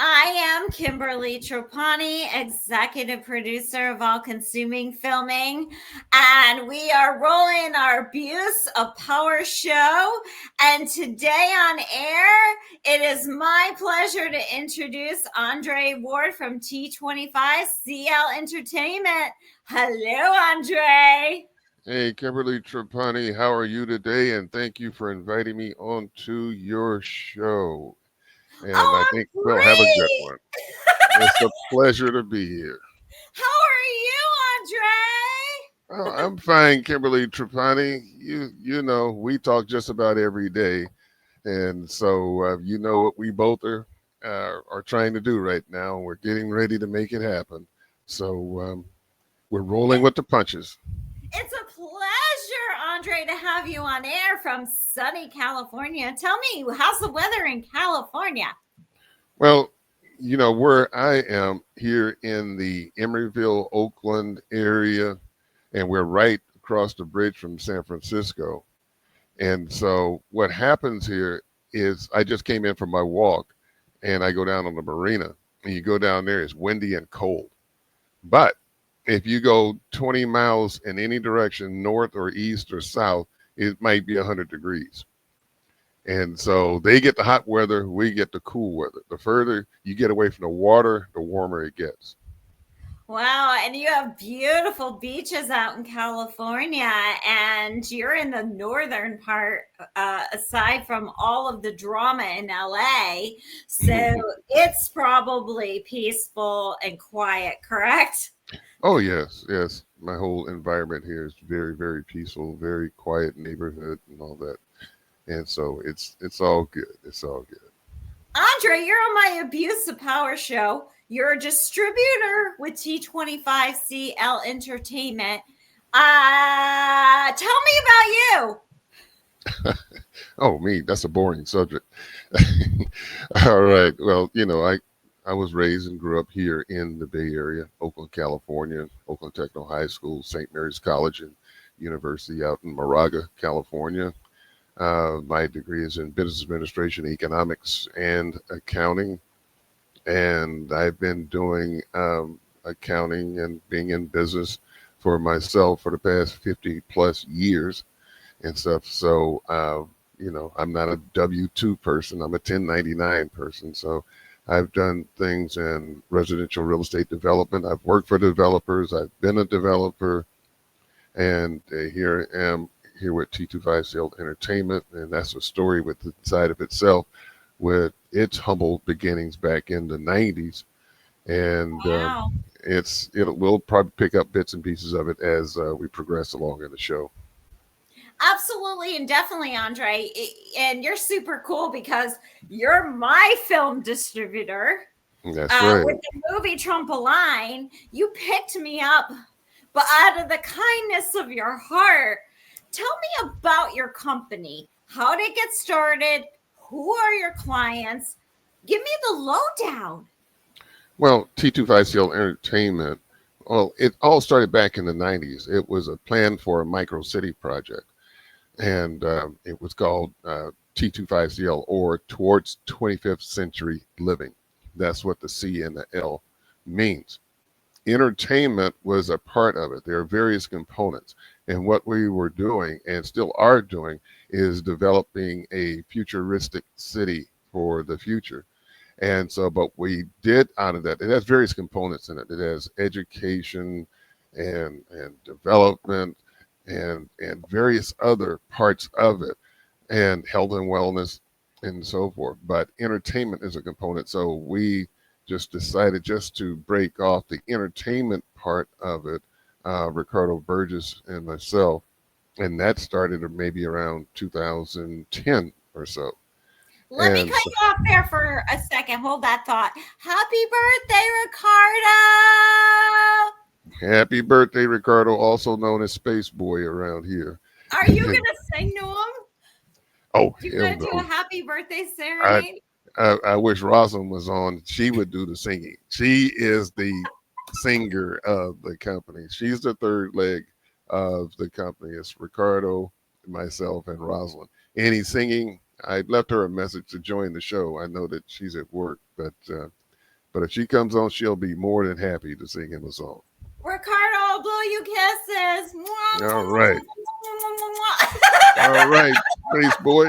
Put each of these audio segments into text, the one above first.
I am Kimberly Trapani, executive producer of All Consuming Filming, and we are rolling our Abuse of Power show. And today on air, it is my pleasure to introduce Andre Ward from T25 CL Entertainment. Hello, Andre. Hey, Kimberly Trapani, how are you today? And thank you for inviting me onto your show. And I Oh, think I'm we'll have a good great. one. It's a pleasure to be here. How are you, Andre? Oh, I'm fine, Kimberly Trapani. You know, we talk just about every day, and so you know what we both are trying to do right now. We're getting ready to make it happen. So we're rolling with the punches. It's a pleasure, Andre, to have you on air from sunny California. Tell me, how's the weather in California? Well, you know, where I am here in the Emeryville, Oakland area, and we're right across the bridge from San Francisco. And so what happens here is I just came in from my walk and I go down on the marina, and you go down there, it's windy and cold. But if you go 20 miles in any direction, north or east or south, it might be 100 degrees. And so they get the hot weather, we get the cool weather. The further you get away from the water, the warmer it gets. Wow, and you have beautiful beaches out in California, and you're in the northern part, aside from all of the drama in LA. So it's probably peaceful and quiet, correct? Oh yes, yes. My whole environment here is very, very peaceful, very quiet neighborhood and all that. And so it's all good. It's all good. Andre, you're on my Abuse of Power show. You're a distributor with T25CL Entertainment. Tell me about you. Oh me, that's a boring subject. All right. Well, you know, I was raised and grew up here in the Bay Area, Oakland, California, Oakland Techno High School, St. Mary's College and University out in Moraga, California. My degree is in business administration, economics, and accounting. And I've been doing accounting and being in business for myself for the past 50 plus years and stuff. So, you know, I'm not a W 2 person, I'm a 1099 person. So I've done things in residential real estate development. I've worked for developers, I've been a developer, and here I am here with T25 Sales Entertainment, and that's a story with inside of itself, with its humble beginnings back in the '90s, and Wow. we'll probably pick up bits and pieces of it as we progress along in the show. Absolutely and definitely, Andre. And you're super cool because you're my film distributor. That's right. With the movie Trump a Line, you picked me up, but out of the kindness of your heart. Tell me about your company. How did it get started? Who are your clients? Give me the lowdown. Well, T25CL Entertainment, well, it all started back in the '90s. It was a plan for a micro city project, and it was called T25CL, or Towards 25th Century Living. That's what the C and the L means. Entertainment was a part of it. There are various components. And what we were doing and still are doing is developing a futuristic city for the future. And so, but we did out of that, it has various components in it. It has education and development and various other parts of it, and health and wellness and so forth. But entertainment is a component. So we just decided just to break off the entertainment part of it, Ricardo Burgess and myself, and that started maybe around 2010 or so. Let me And cut so, you off there for a second. Hold that thought. Happy birthday, Ricardo. happy birthday, Ricardo, also known as Space Boy around here. Are you going to sing to him? Oh, You're hell going to do a no. happy birthday I, serenade? I wish Rosalind was on. She would do the singing. She is the singer of the company. She's the third leg of the company. It's Ricardo, myself, and Rosalind. Any singing? I left her a message to join the show. I know that she's at work, but But if she comes on, she'll be more than happy to sing him a song. Ricardo, I'll blow you kisses. All right. All right, Space Boy.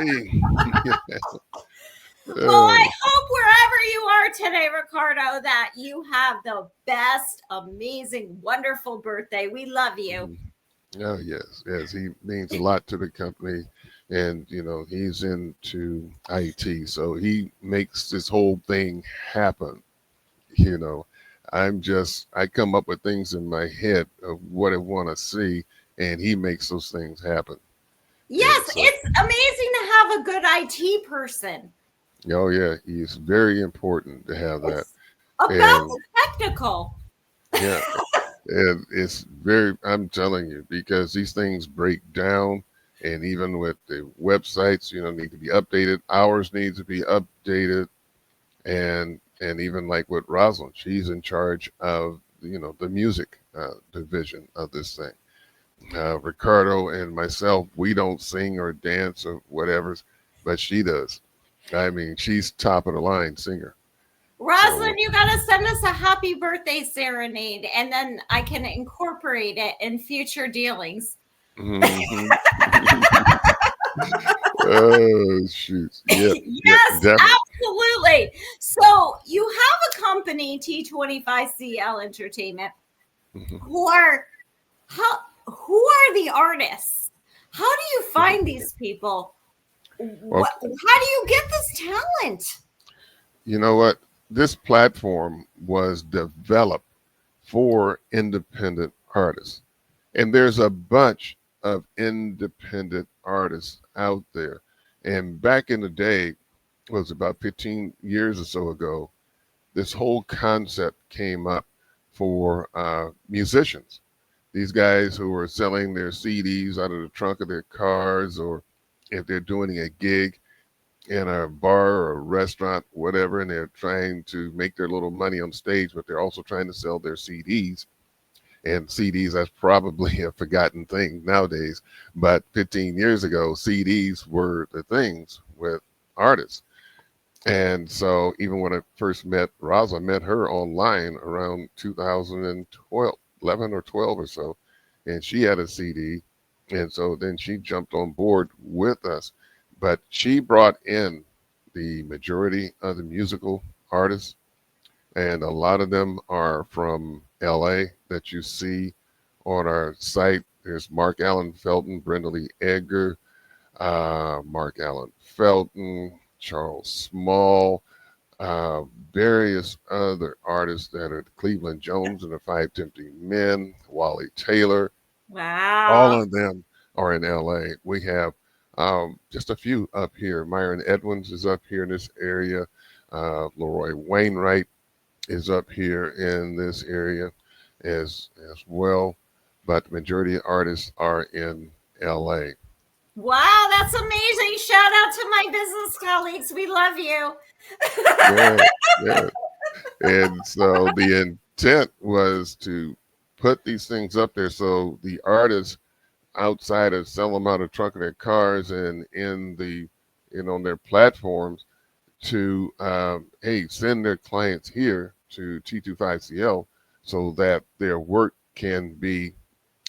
Well, I Oh, hope wherever you are today, Ricardo, that you have the best, amazing, wonderful birthday. We love you. mhm. Oh, yes, yes. He means a lot to the company. And, he's into IT. So he makes this whole thing happen. You know, I come up with things in my head of what I want to see, and he makes those things happen. And Yes, so, it's amazing to have a good IT person. oh, yeah, he's very important to have that. It's about And the technical. yeah, and it's very, I'm telling you, because these things break down, and even with the websites, need to be updated. Ours needs to be updated, and even like with Rosalind, she's in charge of the music division of this thing. Ricardo and myself, we don't sing or dance or whatever, but she does. I mean, she's top of the line singer. So Rosalind, you got to send us a happy birthday serenade, and then I can incorporate it in future dealings. mhm. Oh shoot! Yep, yep, Yes, definitely. absolutely. So you have a company, T25CL Entertainment, Mhm. who are how who are the artists? How do you find these people? Well, How do you get this talent? you know what? This platform was developed for independent artists, and there's a bunch of independent artists out there. And back in the day, it was about 15 years or so ago, this whole concept came up for musicians. These guys who are selling their CDs out of the trunk of their cars, or if they're doing a gig in a bar or a restaurant, whatever, and they're trying to make their little money on stage, but they're also trying to sell their CDs. And CDs, that's probably a forgotten thing nowadays. But 15 years ago, CDs were the things with artists. And so even when I first met Roz, I met her online around 2012, 11 or 12 or so, and she had a CD. And so then she jumped on board with us. But she brought in the majority of the musical artists, and a lot of them are from LA that you see on our site. There's Mark Allen Felton, Brenda Lee Edgar, Mark Allen Felton, Charles Small, uh, various other artists that are Cleveland Jones and the Five Tempting Men, Wally Taylor, all Wow. of them are in LA. We have just a few up here. Myron Edwins is up here in this area. Leroy Wainwright is up here in this area as well. But the majority of artists are in LA. Wow, that's amazing. Shout out to my business colleagues. We love you. Yeah, yeah. And so the intent was to put these things up there so the artists outside of sell them out of the trunk of their cars and in the on their platforms to hey, send their clients here to T25CL so that their work can be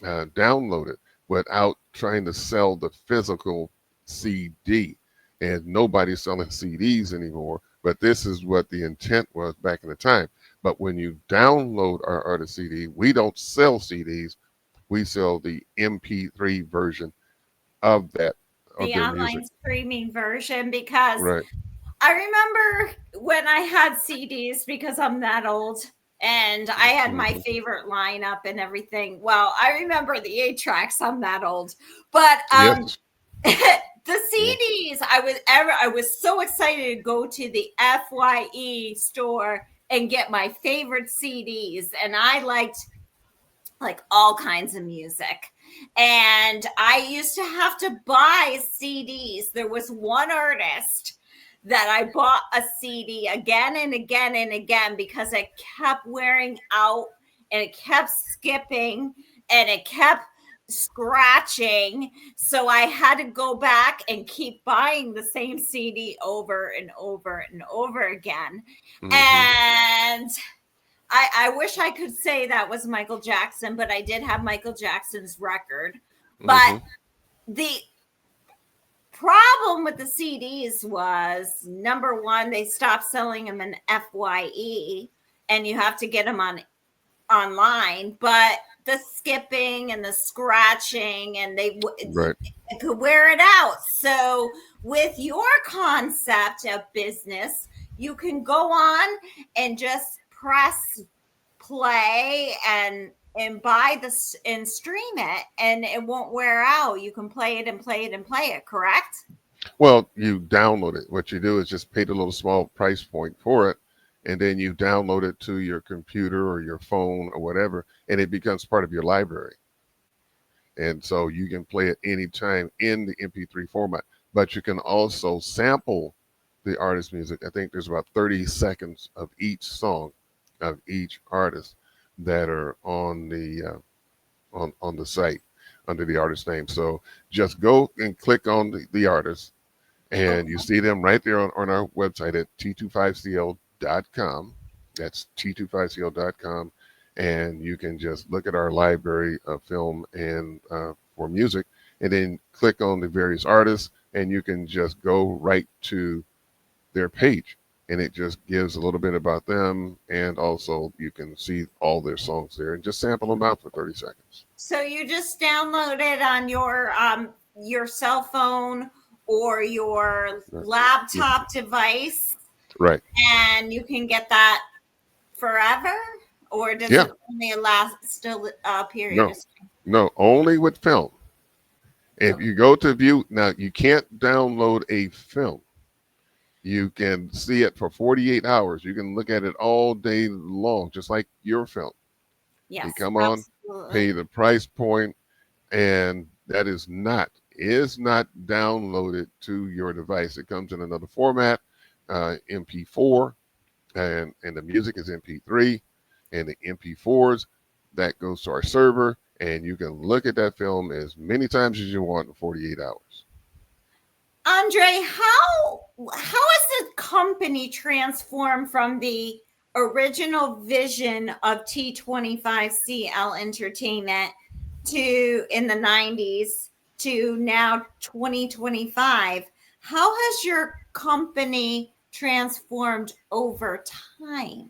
downloaded without trying to sell the physical CD. And nobody's selling CDs anymore. But this is what the intent was back in the time. But when you download our artist CD, we don't sell CDs. We sell the MP3 version of that of The their music. online streaming version, because Right. I remember when I had CDs, because I'm that old, and I had my Hmm. favorite lineup and everything. Well, I remember the 8 tracks. I'm that old, but Yes. the Yeah. CDs. I was so excited to go to the FYE store and get my favorite CDs, and I liked like all kinds of music. And I used to have to buy CDs. There was one artist that I bought a CD again and again and again because it kept wearing out and it kept skipping and it kept scratching. So I had to go back and keep buying the same CD over and over and over again. Hmm. And I wish I could say that was Michael Jackson, but I did have Michael Jackson's record. But Hmm. the problem with the CDs was, number one, they stopped selling them in FYE, and you have to get them on online. But the skipping and the scratching, and Right. it could wear it out. So with your concept of business, you can go on and just press play and buy this and stream it, and it won't wear out. You can play it and play it and play it, correct? Well, you download it. What you do is just pay the little small price point for it, and then you download it to your computer or your phone or whatever, and it becomes part of your library. And so you can play it anytime in the MP3 format. But you can also sample the artist's music. I think there's about 30 seconds of each song of each artist that are on the site under the artist name. So just go and click on the artist, and you Okay. see them right there on our website at t25cl.com. That's t25cl.com. And you can just look at our library of film and for music, and then click on the various artists, and you can just go right to their page. And it just gives a little bit about them, and also you can see all their songs there and just sample them out for 30 seconds. So you just download it on your cell phone or your Right. laptop device, Right. and you can get that forever, or does Yeah. it only last still a period No, of time? no, only with film. If Okay. you go to view, now you can't download a film. You can see it for 48 hours. You can look at it all day long, just like your film. You Yes, come on, pay absolutely. the price point, and that is not downloaded to your device. It comes in another format, MP4, and the music is MP3, and the MP4s that goes to our server, and you can look at that film as many times as you want in 48 hours. Andre, how has the company transformed from the original vision of T25CL Entertainment to in the 90s to now 2025? How has your company transformed over time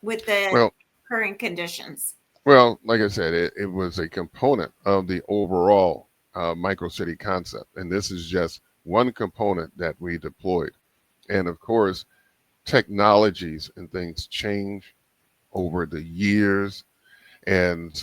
with the Well, current conditions? Well, like I said, it was a component of the overall micro city concept. And this is just one component that we deployed. And of course, technologies and things change over the years. And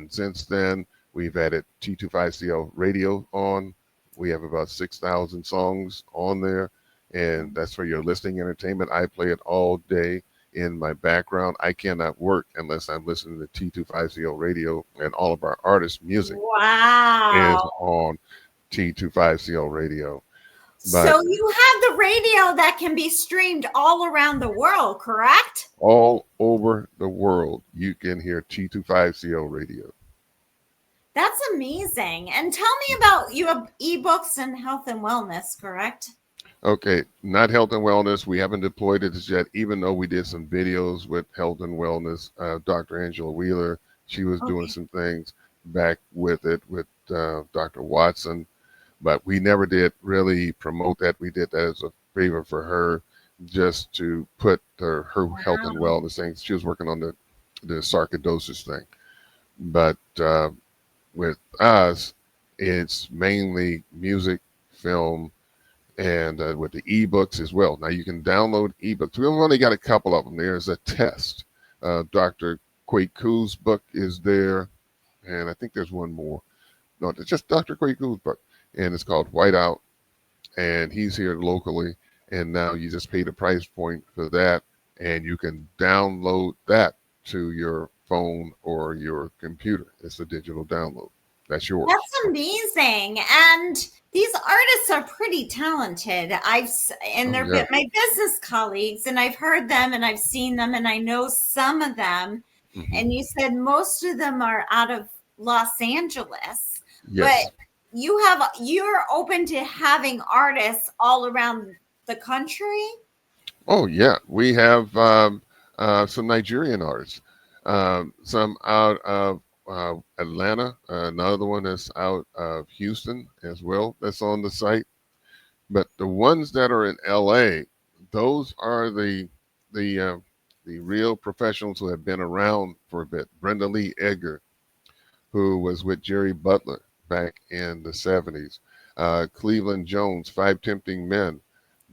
since then, we've added T25CL radio on. We have about 6,000 songs on there. And that's for your listening entertainment. I play it all day in my background. I cannot work unless I'm listening to T25CL radio, and all of our artists' music is Wow. on T25CL radio. But So you have the radio that can be streamed all around the world, correct? all over the world, you can hear T25CL radio. That's amazing. And tell me about, you have ebooks and health and wellness, correct? Okay, not health and wellness. We haven't deployed it as yet, even though we did some videos with health and wellness. Dr. Angela Wheeler, she was doing Okay. some things back with it with Dr. Watson, but we never did really promote that. We did that as a favor for her, just to put her health and Wow. wellness things. She was working on the sarcoidosis thing, but with us, it's mainly music, film, and with the ebooks as well. Now you can download ebooks. We've only got a couple of them. There's a test. Dr. Kwaku's book is there, and I think there's one more. No, it's just Dr. Kwaku's book, and it's called Whiteout, and he's here locally. And now you just pay the price point for that, and you can download that to your phone or your computer. It's a digital download. That's yours. That's amazing. And these artists are pretty talented. And Oh they're yeah. my business colleagues, and I've heard them and I've seen them and I know some of them. Hmm. And you said most of them are out of Los Angeles. but Yes. you're open to having artists all around the country. Oh yeah, we have some Nigerian artists, some out of Atlanta, another one that's out of Houston as well. That's on the site. But the ones that are in LA, those are the uh, the real professionals who have been around for a bit. Brenda Lee Edgar, who was with Jerry Butler back in the 70s. Cleveland Jones, Five Tempting Men.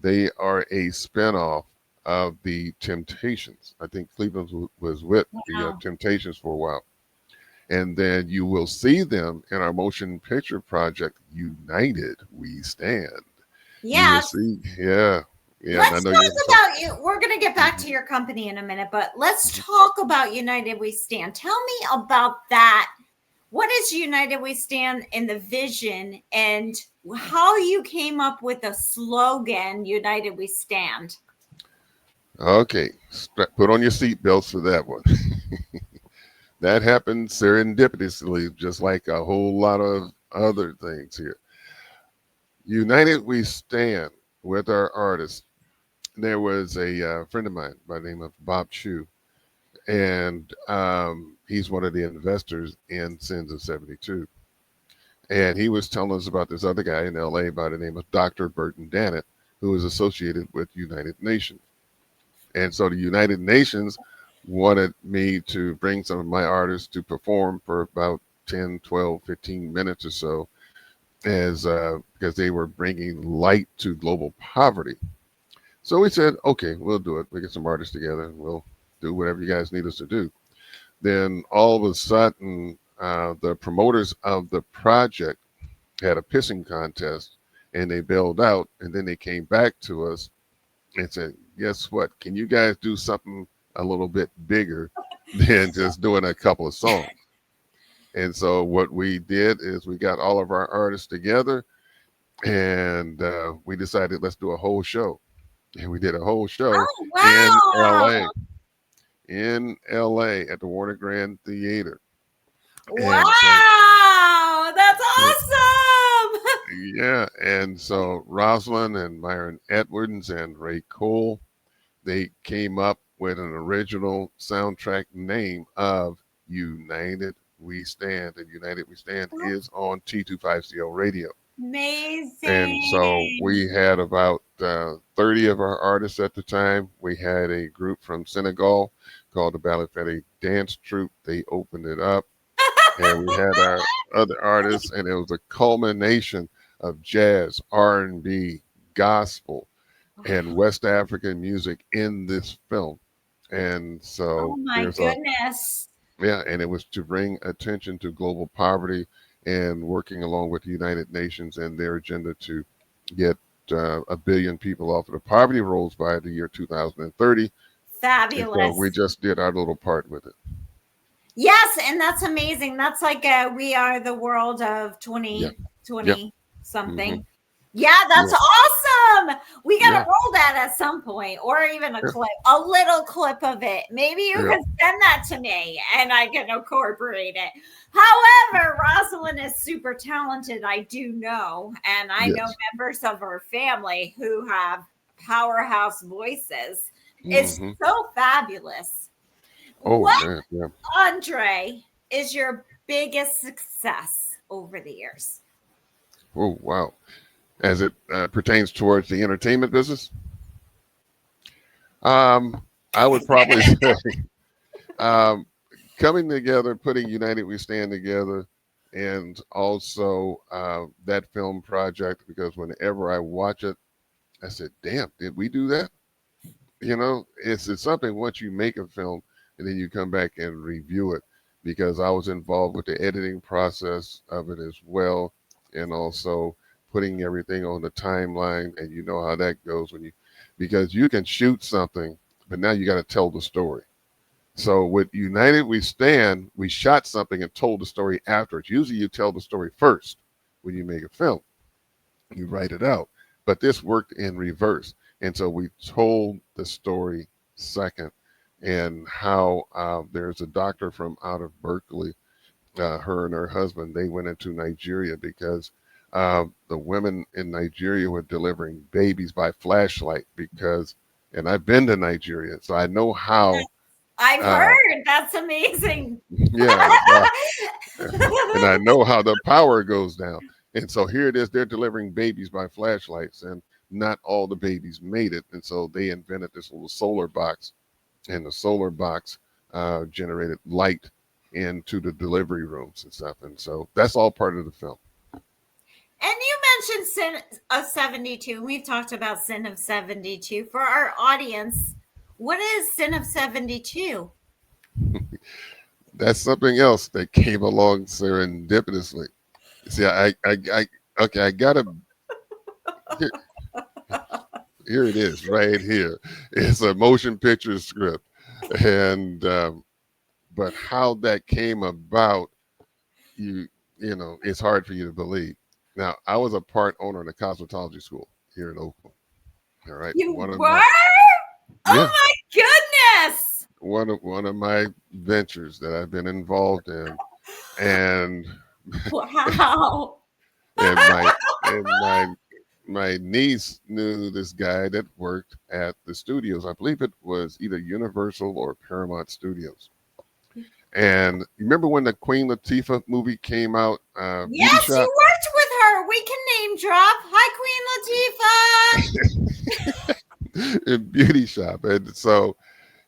They are a spinoff of the Temptations. I think Cleveland was with the Wow. Temptations for a while. And then you will see them in our motion picture project, United We Stand. You will Yes. see, yeah, yeah. And I Let's know you. talk about you. We're going to get back to your company in a minute, but let's Mhm. talk about United We Stand. Tell me about that. What is United We Stand in the vision, and how you came up with the slogan United We Stand? Okay, put on your seatbelts for that one. That happened serendipitously, just like a whole lot of other things here. United We Stand with our artists. There was a friend of mine by the name of Bob Chu, and he's one of the investors in Sins of 72. And he was telling us about this other guy in LA by the name of Dr. Burton Dannett, who is associated with United Nations. And so the United Nations wanted me to bring some of my artists to perform for about 10, 12, 15 minutes or so, as because they were bringing light to global poverty. So we said, okay, we'll do it. We get some artists together and we'll do whatever you guys need us to do. Then all of a sudden, the promoters of the project had a pissing contest and they bailed out. And then they came back to us and said, guess what? Can you guys do something a little bit bigger than just doing a couple of songs? And so what we did is we got all of our artists together and we decided let's do a whole show. And we did a whole show Oh, in wow. LA, in LA at the Warner Grand Theater. And so, Wow. That's yeah, awesome. yeah. And so Rosalind and Myron Edwards and Ray Cole, they came up with an original soundtrack name of United We Stand. And United We Stand is on T25CO radio. And so Amazing. we had about 30 of our artists at the time. We had a group from Senegal called the Balafete Dance Troupe. They opened it up. And we had our other artists, and it was a culmination of jazz, R&B, gospel, and West African music in this film. And Oh so my there's a goodness. yeah, and it was to bring attention to global poverty and working along with the United Nations and their agenda to get 1 billion people off of the poverty rolls by the year 2030. And so we Fabulous. just did our little part with it. Yes, and that's amazing. That's like we are the world of Yeah, 2020 yeah, hmm something. Yeah, that's yeah, awesome. We got to yeah, roll that at some point, or even yeah, a little clip of it. Maybe you yeah. can send that to me and I can incorporate it. However, Rosalind is super talented. I do know, and I know Yes. members of her family who have powerhouse voices. It's hmm so fabulous. Oh What, man, yeah. Andre, is your biggest success over the years? Oh wow. As it pertains towards the entertainment business, um, I would probably say um, coming together, putting United We Stand together, and also that film project. Because whenever I watch it, I said, "Damn, did we do that?" You know, it's something once you make a film and then you come back and review it. Because I was involved with the editing process of it as well, and also putting everything on the timeline. And you know how that goes when you, because you can shoot something, but now you got to tell the story. So with United We Stand, we shot something and told the story afterwards. Usually you tell the story first when you make a film. You write it out. But this worked in reverse. And so we told the story second, and how there's a doctor from out of Berkeley her and her husband, they went into Nigeria because the women in Nigeria were delivering babies by flashlight because, and I've been to Nigeria, so I know how. I've Uh, heard. That's amazing. yeah, so and I know how the power goes down. And so here it is, they're delivering babies by flashlights, and not all the babies made it. And so they invented this little solar box, and the solar box generated light into the delivery rooms and stuff. And so that's all part of the film. And you mentioned Sin of 72. We've talked about Sin of 72. For our audience, what is Sin of 72? That's something else that came along serendipitously. See, okay, I gotta, here, here it is, right here. It's a motion picture script. And, but how that came about, you you know, it's hard for you to believe. Now, I was a part owner in a cosmetology school here in Oakland. All right, You one of were? my Oh yeah, my goodness. one of my ventures that I've been involved in, and Wow. and my niece knew this guy that worked at the studios. I believe it was either Universal or Paramount Studios. And you remember when the Queen Latifah movie came out, Beauty Yes, Shop? you worked with her. We can name drop. Hi, Queen Latifah. In Beauty Shop. And so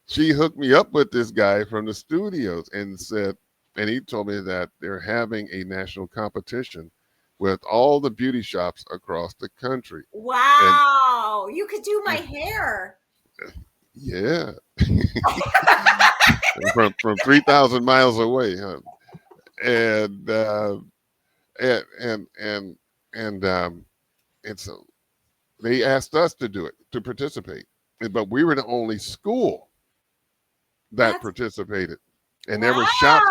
she hooked me up with this guy from the studios and said, and he told me that they're having a national competition with all the beauty shops across the country. And Wow. You could do my hair. yeah, from 3,000 miles away, huh? And and and and and and so they asked us to do it, to participate, but we were the only school that That's participated. And there were shops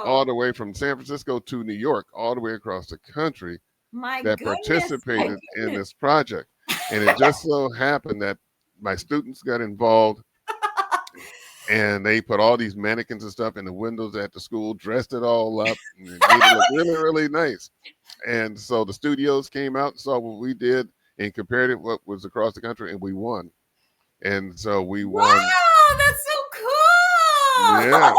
all wow. the way from San Francisco to New York, all the way across the country My that goodness. My participated in goodness. this project. And it just so happened that my students got involved, and they put all these mannequins and stuff in the windows at the school, dressed it all up, and it made it look really, really nice. And so the studios came out and saw what we did and compared it what was across the country, and we won. And so we won. Wow, that's so cool. Yeah.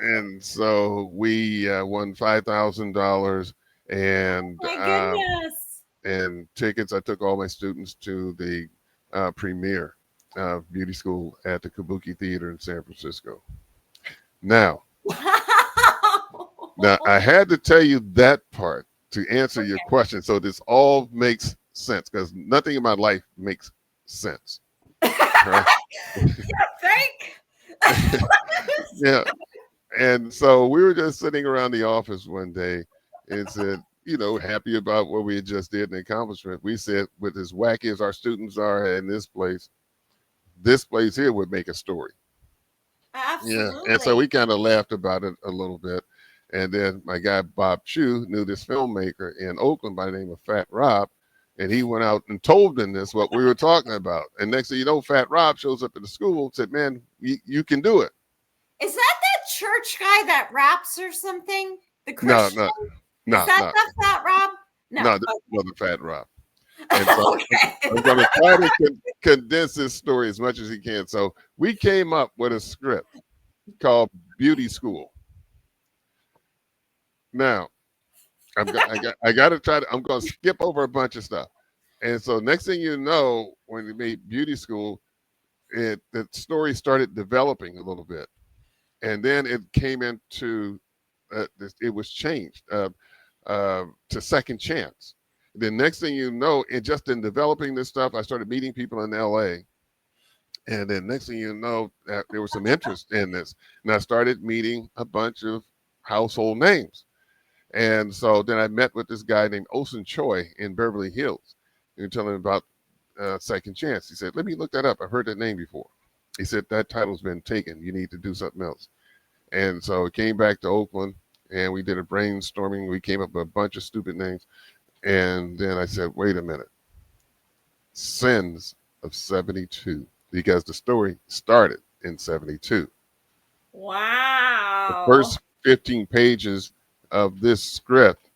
And so we won $5,000 and My goodness. tickets. I took all my students to the premiere of beauty school at the Kabuki Theater in San Francisco. Now, now Wow. I had to tell you that part to answer your Okay. question, so this all makes sense because nothing in my life makes sense. Right? Thank. Yeah. And so we were just sitting around the office one day and said, you know, happy about what we had just did and the accomplishment. We said, with as wacky as our students are in this place here would make a story. Yeah. And so we Absolutely. kind of laughed about it a little bit. And then my guy Bob Chu knew this filmmaker in Oakland by the name of Fat Rob. And he went out and told them this, what we were talking about. And next thing you know, Fat Rob shows up at the school and said, man, you can do it. Is that church guy that raps or something? The No, Christian? no, Is no, that no, that Rob? No. no, this was a Fat Rob. And so Okay. I'm going to try to condense this story as much as he can. So we came up with a script called Beauty School. Now, I got to try to, I'm going to skip over a bunch of stuff. And so next thing you know, when we made Beauty School, the story started developing a little bit. And then it came into, it was changed to Second Chance. The next thing you know, it just in developing this stuff, I started meeting people in LA. And then next thing you know, there was some interest in this. And I started meeting a bunch of household names. And so then I met with this guy named Osen Choi in Beverly Hills. And telling him about Second Chance. He said, let me look that up. I've heard that name before. He said, that title's been taken. You need to do something else. And so it came back to Oakland and we did a brainstorming. We came up with a bunch of stupid names. And then I said, wait a minute. Sins of 72, because the story started in 72. The Wow. first 15 pages of this script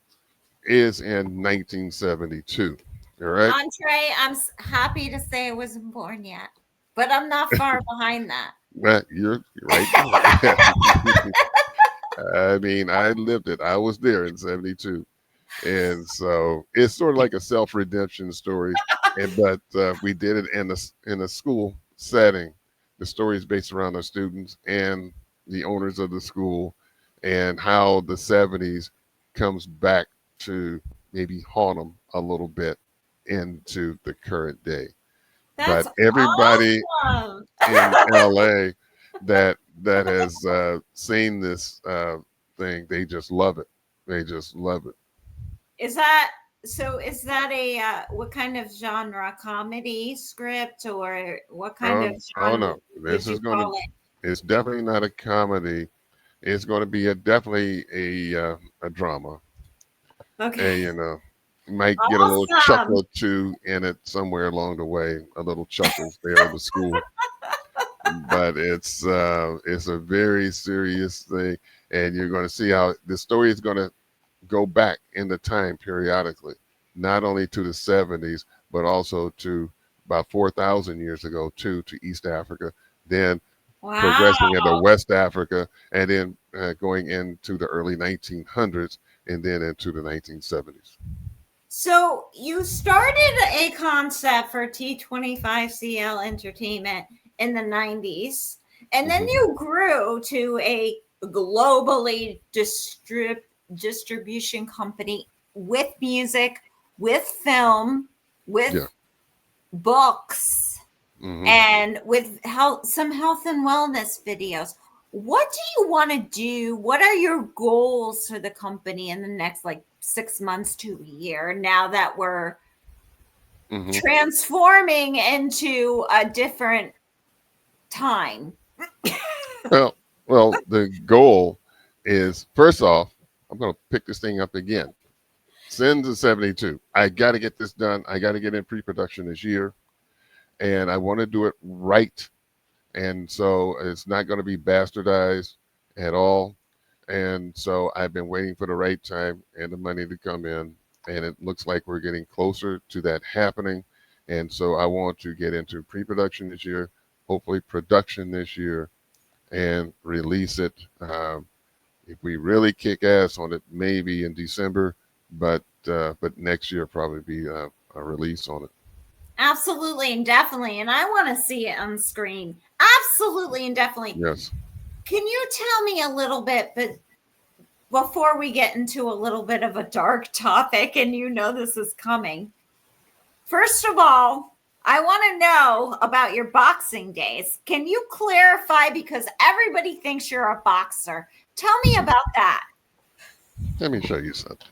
is in 1972. All right. Entree, happy to say I wasn't born yet, but I'm not far behind that. Well, you're right there. I mean, I lived it. I was there in 72. And so it's sort of like a self-redemption story. And but we did it in a school setting. The story is based around the students and the owners of the school and how the 70s comes back to maybe haunt them a little bit into the current day. That's But everybody awesome. in LA that has seen this thing, they just love it. They just love it. Is that so? Is that a what kind of genre? Comedy script or what kind Oh, of oh genre no, would this you is going to. call it? It's definitely not a comedy. It's going to be definitely a drama. And Okay. you might get a little chuckle Awesome. or two in it somewhere along the way. A little chuckles there at the school, but it's a very serious thing, and you're going to see how the story is going to go back in the time periodically, not only to the 70s, but also to about 4,000 years ago, too, to East Africa, then Wow. progressing into West Africa, and then going into the early 1900s, and then into the 1970s. So you started a concept for T25CL Entertainment in the 90s, and then Hmm. you grew to a globally distribution company with music, with film, Yeah. with books, Hmm. and with some health and wellness videos. What do you want to do? What are your goals for the company in the next like 6 months to a year now that we're Hmm. transforming into a different time? Well, well, the goal is first off, I'm going to pick this thing up again. Send to 72. I got to get this done. I got to get in pre-production this year, and I want to do it right. And so it's not going to be bastardized at all. And so I've been waiting for the right time and the money to come in, and it looks like we're getting closer to that happening. And so I want to get into pre-production this year, hopefully production this year, and release it. If we really kick ass on it, maybe in December, but next year probably be a release on it. Absolutely and definitely. And I want to see it on screen. Absolutely and definitely. Yes. Can you tell me a little bit, but before we get into a little bit of a dark topic, and you know this is coming, first of all, I want to know about your boxing days. Can you clarify? Because everybody thinks you're a boxer. Tell me about that. Let me show you something.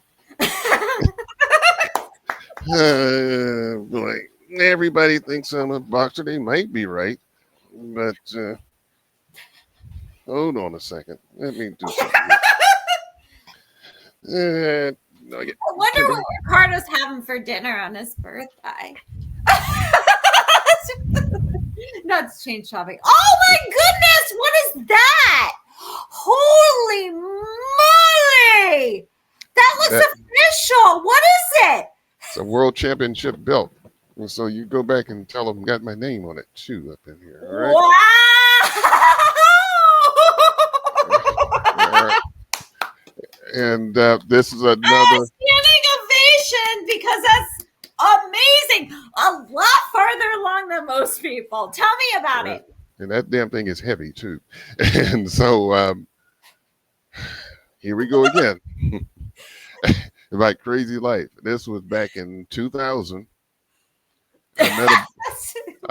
Boy, everybody thinks I'm a boxer. They might be right, but hold on a second. Let me do something here. No, I wonder take what a, Ricardo's having for dinner on his birthday. Not to change topic. Oh my goodness, what is that? Holy moly! That looks that official. What is it? it's a world championship belt. And so you go back and tell them got my name on it too up in here. All right. Wow! All right. And this is another. Standing ovation because that's amazing. A lot farther along than most people. Tell me about Uh, it. and that damn thing is heavy too. And so here we go again. My crazy life. This was back in 2000. I met a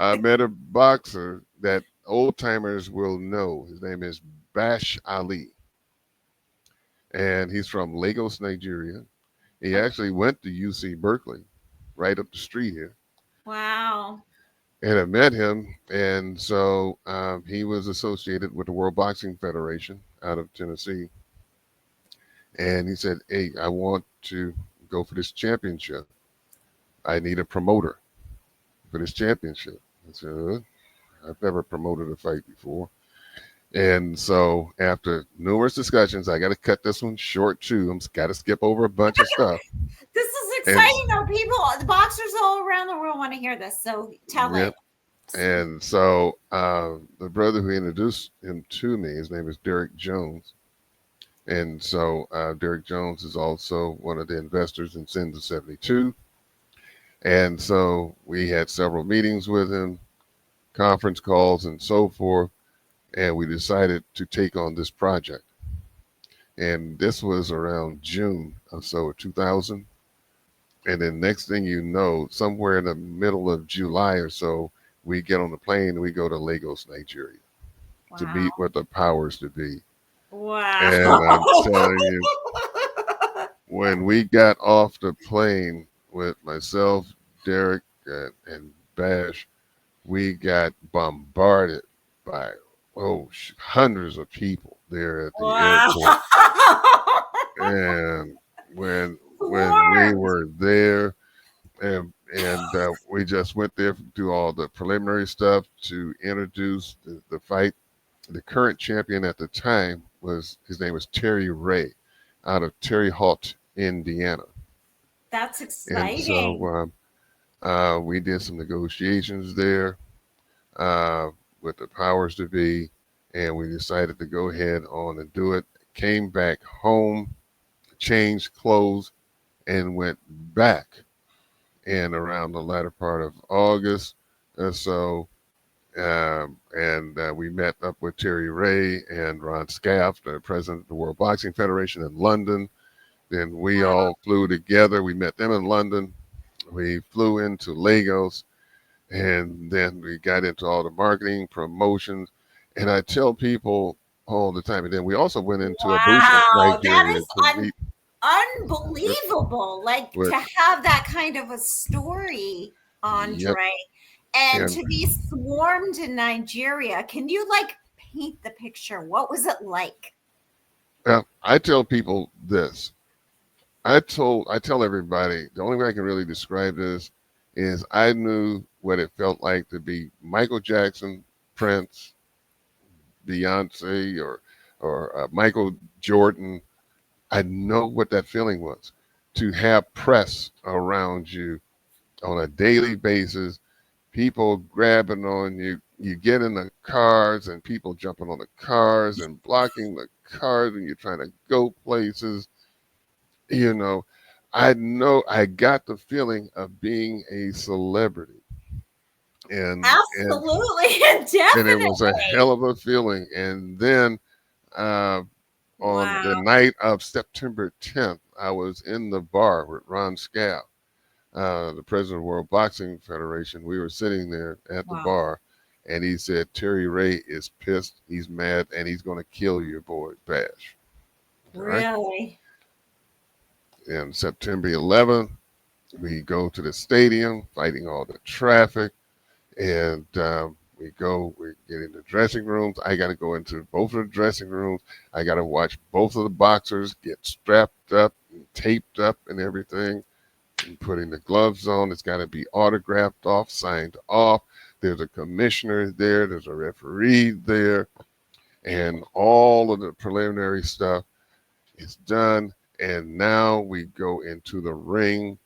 I met a boxer that old timers will know. His name is Bash Ali, and he's from Lagos, Nigeria. He actually went to UC Berkeley, right up the street here, Wow. and I met him. And so he was associated with the World Boxing Federation out of Tennessee, and he said, "Hey, I want to go for this championship. I need a promoter for this championship." I said, I've never promoted a fight before. And so after numerous discussions, I got to cut this one short too. I'm got to skip over a bunch of stuff. This is And exciting though. People, the boxers all around the world want to hear this. So tell yeah, it. and so the brother who introduced him to me, his name is Derek Jones. And so Derek Jones is also one of the investors in Sins of 72. And so we had several meetings with him, conference calls, and so forth. And we decided to take on this project. And this was around June or so of 2000. And then next thing you know, somewhere in the middle of July or so, we get on the plane and we go to Lagos, Nigeria to Wow. meet with the powers to be. Wow. And I'm telling you, when we got off the plane with myself, Derek, and Bash, we got bombarded by hundreds of people there at the Wow. airport. And when we Swarmed. were there, and we just went there to do all the preliminary stuff to introduce the fight. The current champion at the time was his name was Terry Ray, out of Terre Haute, Indiana. That's And exciting. so we did some negotiations there with the powers to be, and we decided to go ahead on and do it. Came back home, changed clothes, and went back. And around the latter part of August or so, and we met up with Terry Ray and Ron Scaff, the president of the World Boxing Federation in London. Then we Wow. all flew together. We met them in London. We flew into Lagos, and then we got into all the marketing, promotions. And I tell people all the time. And then we also went into Abuja, Wow. That Nigeria, is to meet with, unbelievable. Like to with have that kind of a story, yep. Andre, and And to be swarmed in Nigeria. Can you like paint the picture? What was it like? I tell people this. I tell everybody the only way I can really describe this is I knew what it felt like to be Michael Jackson, Prince, Beyonce, or Michael Jordan. I know what that feeling was to have press around you on a daily basis, people grabbing on you. You get in the cars and people jumping on the cars and blocking the cars, and you're trying to go places. You know, I got the feeling of being a celebrity, and Absolutely, and it was a definitely. hell of a feeling. And then uh, on the Wow. night of September 10th, I was in the bar with Ron Scaff, the president of the World Boxing Federation. We were sitting there at the Wow. bar, and he said, "Terry Ray is pissed, he's mad, and he's going to kill your boy Bash." All right. Really? And September 11th, we go to the stadium, fighting all the traffic, and we get in the dressing rooms. I got to go into both of the dressing rooms. I got to watch both of the boxers get strapped up and taped up and everything, and putting the gloves on. It's got to be autographed off, signed off. There's a commissioner there, there's a referee there, and all of the preliminary stuff is done. And now we go into the ring.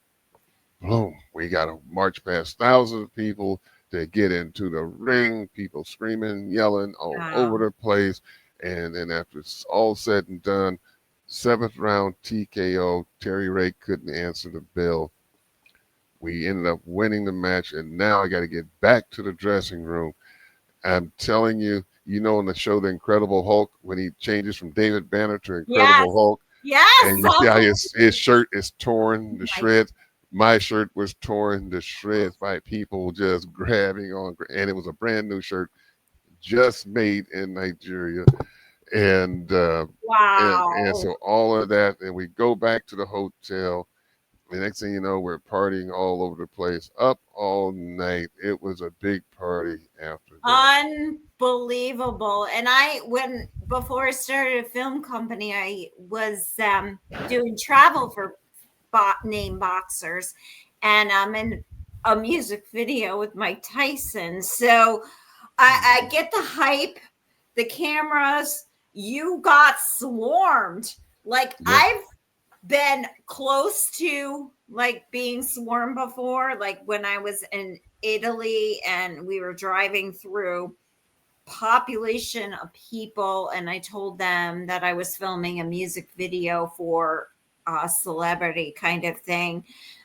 Boom. We got to march past thousands of people to get into the ring, people screaming, yelling all over Wow. the place. And then after it's all said and done, seventh round TKO, Terry Ray couldn't answer the bell. We ended up winning the match, and now I got to get back to the dressing room. I'm telling you, you know, in the show The Incredible Hulk, when he changes from David Banner to Yes. Incredible Hulk, Yes. and you see how his shirt is torn to My shreds. My shirt was torn to shreds by people just grabbing on, and it was a brand new shirt just made in Nigeria, and uh, and wow. so all of that, and we go back to the hotel. The next thing you know, we're partying all over the place, up all night. It was a big party after that. Unbelievable. And when before I started a film company, I was doing travel for name boxers, and I'm in a music video with Mike Tyson. So I get the hype, the cameras, you got swarmed. Like Yeah. I've been close to like being swarmed before, like when I was in Italy and we were driving through population of people and I told them that I was filming a music video for a celebrity kind of thing.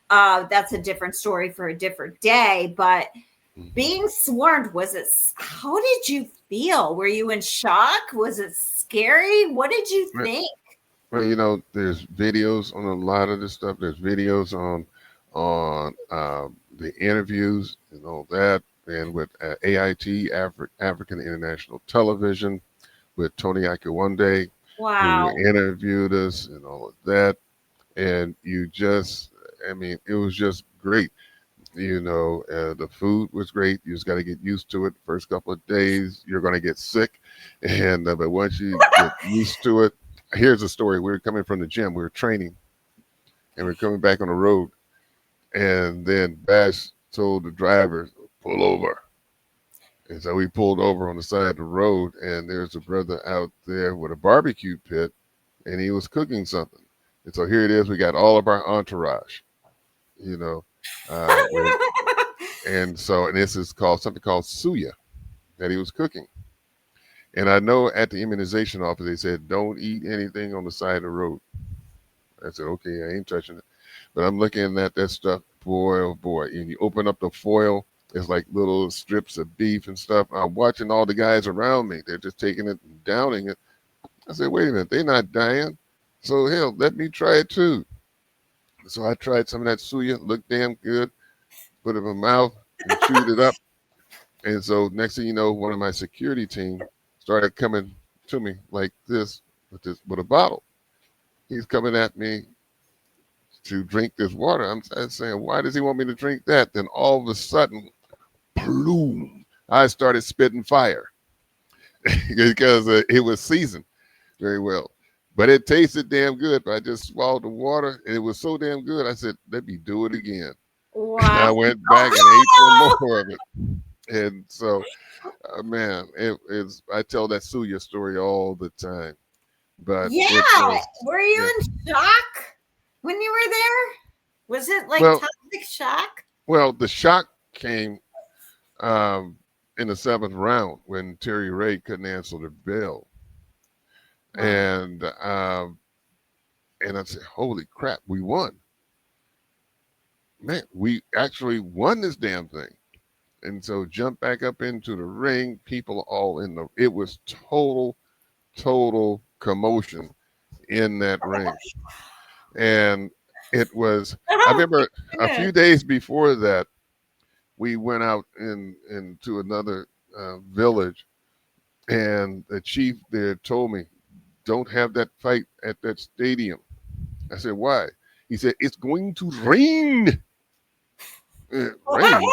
That's a different story for a different day, but Mhm. being swarmed, was it, how did you feel? Were you in shock? Was it scary? What did you Well, think? well, there's videos on a lot of this stuff. There's videos on the interviews and all that, and with AIT, African International Television, with Tony Akiwande, who Wow. interviewed us and all of that. And I mean, it was just great. The food was great. You just got to get used to it. First couple of days, you're going to get sick, and but once you get used to it, here's a story. We were coming from the gym. We were training, and we are coming back on the road, and then Bash told the driver, "Pull over." And so we pulled over on the side of the road, and there's a brother out there with a barbecue pit, and he was cooking something. And so here it is. We got all of our entourage, you know, with and this is called something called suya that he was cooking. And I know at the immunization office they said don't eat anything on the side of the road. I said okay, I ain't touching it. But I'm looking at that stuff, boy, oh boy. And you open up the foil, it's like little strips of beef and stuff. I'm watching all the guys around me. They're just taking it and downing it. I said, wait a minute, they're not dying. So hell, let me try it too. So I tried some of that suya, looked damn good, put it in my mouth and chewed it up. And so next thing you know, one of my security team started coming to me like this with a bottle. He's coming at me to drink this water. I'm saying, why does he want me to drink that? Then all of a sudden, bloom, I started spitting fire because it was seasoned very well. But it tasted damn good. But I just swallowed the water, and it was so damn good. I said, "Let me do it again." And Wow. I went back and ate some more of it. And so, man, it is. I tell that Suya story all the time. But it Yeah. was, Were you yeah. in shock when you were there? Was it like Well, toxic shock? the shock came um, in the seventh round when Terry Ray couldn't answer the bell, Wow. and I said, "Holy crap, we won, man! We actually won this damn thing." And so jump back up into the ring, people all in the. It was total commotion in that ring, and it was. I Oh my remember a goodness. few days before that, we went out into another village, and the chief there told me, "Don't have that fight at that stadium." I said, "Why?" He said, "It's going to rain." Rain.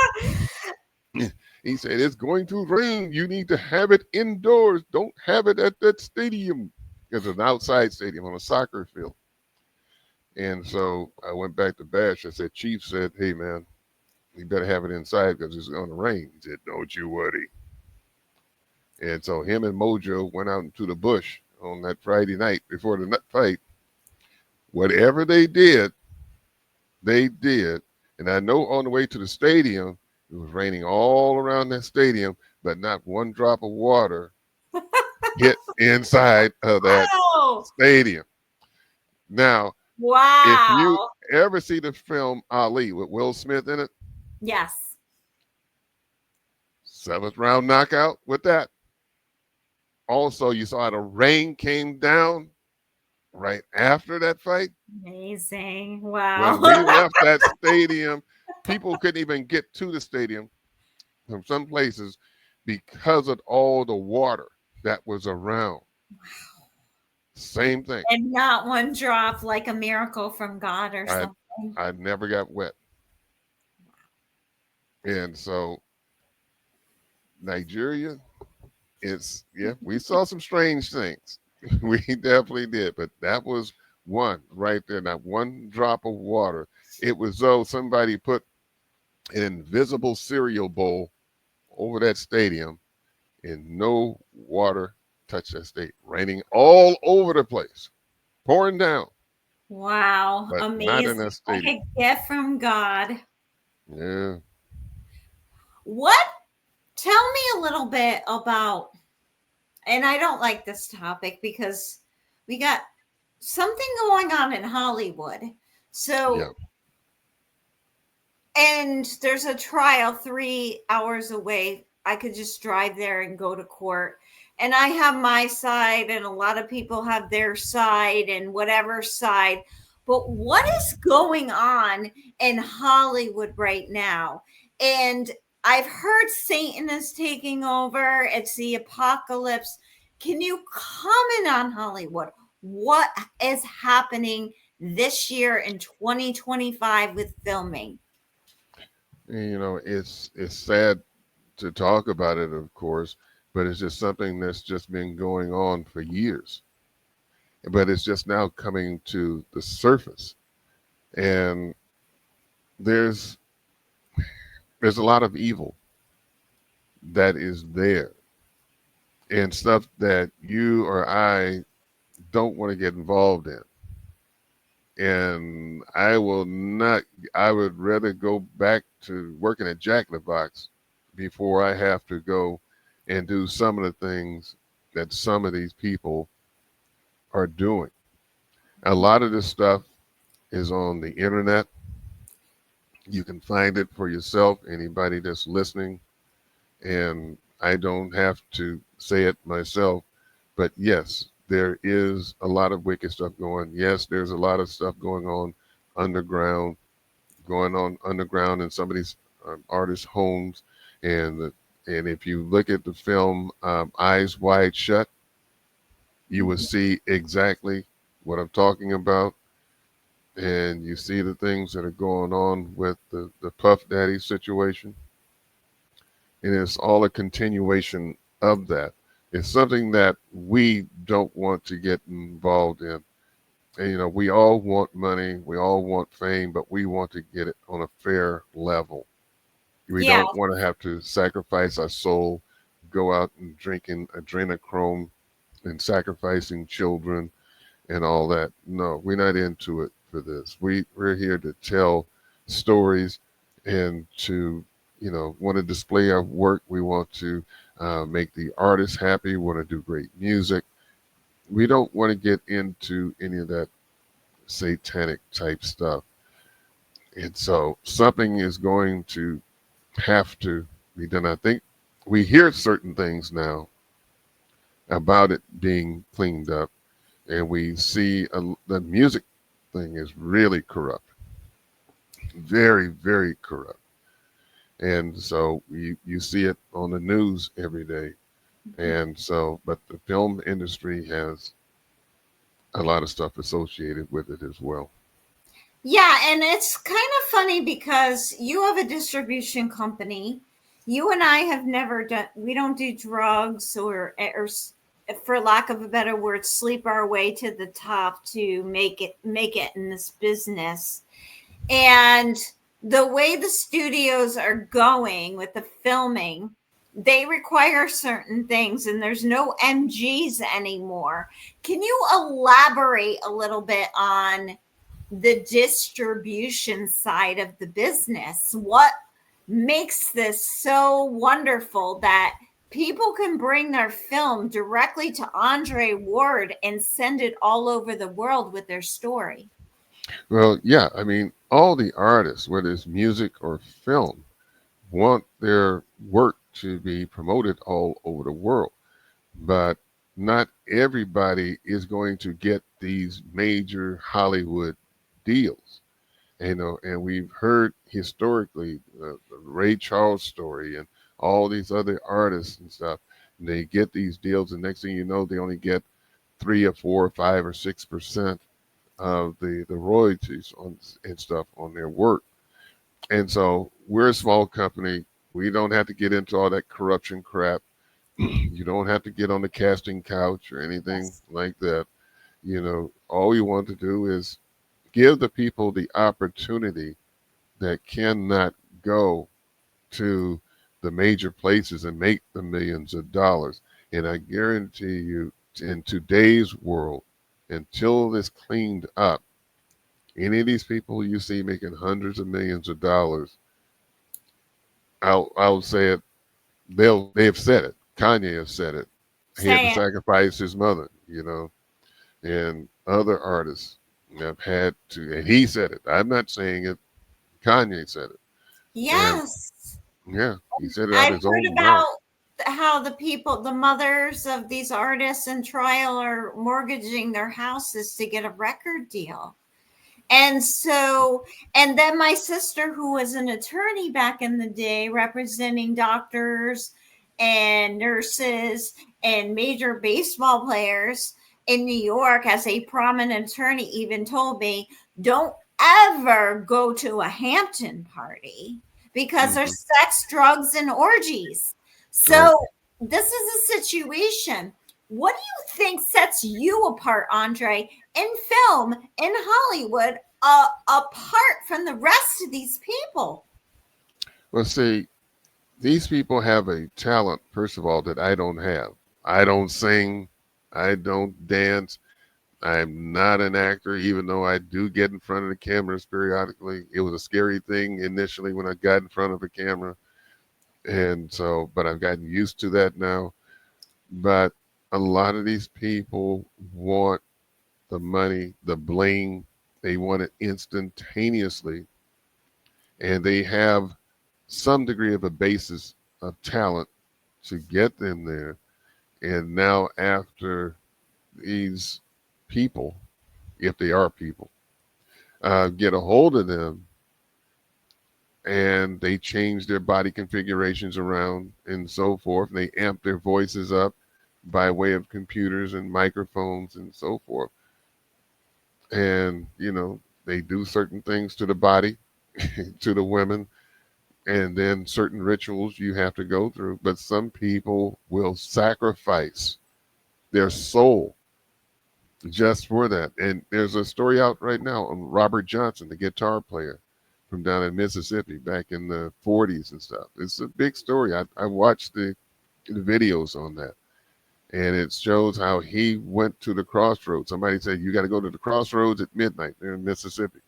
He said, "It's going to rain. You need to have it indoors. Don't have it at that stadium." It's an outside stadium on a soccer field. And so I went back to Bash. I said, Chief said, "Hey, man, you better have it inside because it's going to rain." He said, "Don't you worry." And so him and Mojo went out into the bush on that Friday night before the fight. Whatever they did. And I know on the way to the stadium, it was raining all around that stadium, but not one drop of water hit inside of that Oh, stadium. Now, if you wow. ever see the film Ali with Will Smith in it, Yes. seventh round knockout with that. Also, you saw how the rain came down right after that fight. Amazing. When Wow. we left that stadium, people couldn't even get to the stadium from some places because of all the water that was around. Same thing. And not one drop, like a miracle from God or I something. I never got wet. And so Nigeria, it's yeah, we saw some strange things. We definitely did, but that was one right there, not one drop of water. It was though somebody put an invisible cereal bowl over that stadium and no water touch that state. Raining all over the place, pouring down, Wow, but not in amazing. that Like stadium. a gift from God. Yeah, What? Tell me a little bit about, and I don't like this topic because we got something going on in Hollywood. yeah. So, and there's a trial 3 hours away. I could just drive there and go to court. And I have my side, and a lot of people have their side, and whatever side. But what is going on in Hollywood right now? And I've heard Satan is taking over, it's the apocalypse. Can you comment on Hollywood? What is happening this year in 2025 with filming? And, it's sad to talk about it, of course, but it's just something that's just been going on for years. But it's just now coming to the surface, and there's there's a lot of evil that is there, and stuff that you or I don't want to get involved in. And I will not. I would rather go back to working at Jack in the Box before I have to go and do some of the things that some of these people are doing. A lot of this stuff is on the internet. You can find it for yourself, anybody that's listening. And I don't have to say it myself, but yes, there is a lot of wicked stuff going. Yes, there's a lot of stuff underground, going on underground in some of these artists' homes. And and if you look at the film Eyes Wide Shut, you will see exactly what I'm talking about. And you see the things that are going on with the Puff Daddy situation. And it's all a continuation of that. It's something that we don't want to get involved in. And, we all want money, we all want fame, but we want to get it on a fair level. We Yeah, don't want to have to sacrifice our soul, go out and drinking adrenochrome and sacrificing children and all that. No, we're not into it for this. We're here to tell stories and to, want to display our work. We want to make the artists happy. We want to do great music. We don't want to get into any of that satanic type stuff. And so something is going to have to be done. I think we hear certain things now about it being cleaned up, and we see the music thing is really corrupt, very, very corrupt. And so you see it on the news every day. And so, but the film industry has a lot of stuff associated with it as well. yeah, and it's kind of funny because you have a distribution company. You and I have never done. We don't do drugs or for lack of a better word, sleep our way to the top to make it in this business. And the way the studios are going with the filming, they require certain things, and there's no MGs anymore. Can you elaborate a little bit on the distribution side of the business? What makes this so wonderful that people can bring their film directly to Andre Ward and send it all over the world with their story? Well, yeah, I mean, all the artists, whether it's music or film, want their work to be promoted all over the world. But not everybody is going to get these major Hollywood deals. And we've heard historically the Ray Charles story and all these other artists and stuff. And they get these deals, and next thing you know, they only get 3 or 4 or 5 or 6% of the royalties on and stuff on their work. And so we're a small company. We don't have to get into all that corruption crap. You don't have to get on the casting couch or anything Yes. like that. All we want to do is give the people the opportunity that cannot go to the major places and make the millions of dollars. And I guarantee you, in today's world, until this cleaned up, any of these people you see making hundreds of millions of dollars, I'll say it. They've said it. Kanye has said it. He had to Say it. sacrifice his mother, and other artists have had to. And he said it. I'm not saying it. Kanye said it. And Yes. yeah, he said it out I've of his heard own mouth. about how the people, the mothers of these artists in trial, are mortgaging their houses to get a record deal. And so, and then my sister, who was an attorney back in the day, representing doctors and nurses and major baseball players in New York as a prominent attorney, even told me, don't ever go to a Hampton party because Hmm. there's sex, drugs, and orgies. Right. So, this is a situation. What do you think sets you apart, Andre, in film, in Hollywood, apart from the rest of these people? Well, see, these people have a talent, first of all, that I don't have. I don't sing. I don't dance. I'm not an actor, even though I do get in front of the cameras periodically. It was a scary thing initially when I got in front of a camera. And so, but I've gotten used to that now. But a lot of these people want the money, the bling. They want it instantaneously. And they have some degree of a basis of talent to get them there. And now, after these people, if they are people, get a hold of them and they change their body configurations around and so forth, and they amp their voices up by way of computers and microphones and so forth. And, they do certain things to the body, to the women, and then certain rituals you have to go through. But some people will sacrifice their soul just for that. And there's a story out right now on Robert Johnson, the guitar player from down in Mississippi back in the 40s and stuff. It's a big story. I watched the videos on that. And it shows how he went to the crossroads. Somebody said, you got to go to the crossroads at midnight there in Mississippi.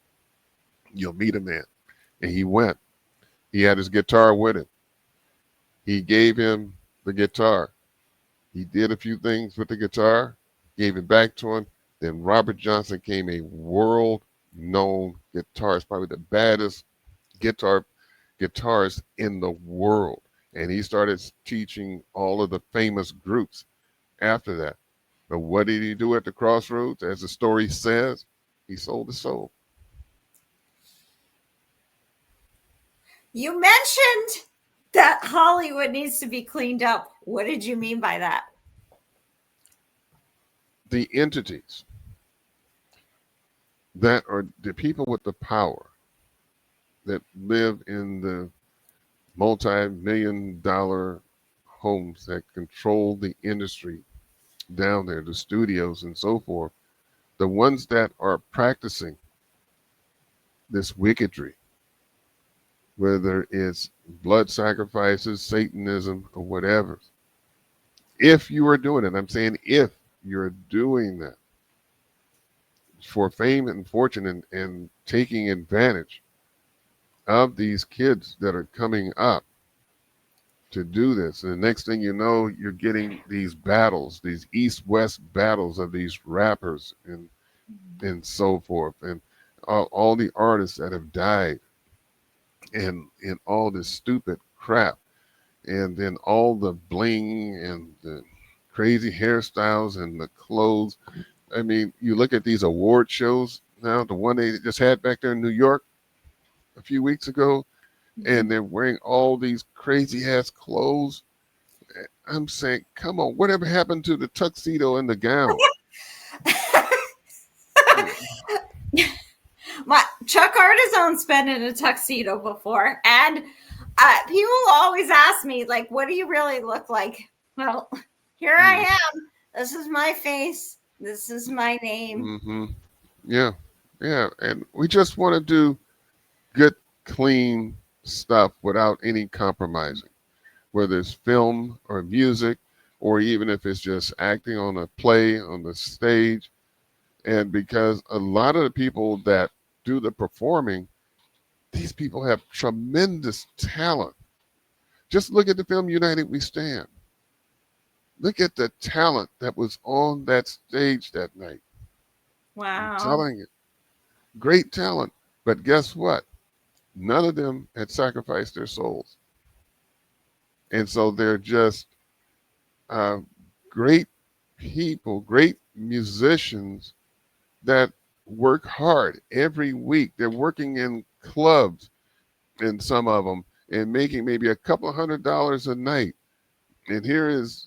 You'll meet a man. And he went. He had his guitar with him. He gave him the guitar. He did a few things with the guitar, gave it back to him. Then Robert Johnson became a world known guitarist, probably the baddest guitarist in the world. And he started teaching all of the famous groups after that. But what did he do at the crossroads? As the story says, he sold his soul. You mentioned that Hollywood needs to be cleaned up. What did you mean by that? The entities that are the people with the power that live in the multi-million dollar homes that control the industry down there, the studios and so forth, the ones that are practicing this wickedry, whether it's blood sacrifices, Satanism, or whatever. If you are doing it, I'm saying if you're doing that for fame and fortune and taking advantage of these kids that are coming up to do this. And the next thing you know, you're getting these battles, these east-west battles of these rappers and so forth, and all the artists that have died, and all this stupid crap, and then all the bling and the crazy hairstyles and the clothes. I mean, you look at these award shows now, the one they just had back there in New York a few weeks ago, and they're wearing all these crazy ass clothes. I'm saying, come on, whatever happened to the tuxedo and the gown? My Chuck Artisone's been in a tuxedo before, and people always ask me, like, what do you really look like? Well, here I Mm, am. This is my face. This is my name. mm-hmm. Yeah, yeah, and we just want to do good, clean stuff without any compromising, whether it's film or music or even if it's just acting on a play on the stage. And because a lot of the people that do the performing, these people have tremendous talent. Just look at the film United We Stand. Look at the talent that was on that stage that night. I'm Wow. telling you, great talent. But guess what? None of them had sacrificed their souls. And so they're just uh, great people, great musicians that work hard every week. They're working in clubs, in some of them, and making maybe a couple of $100 a night. And here is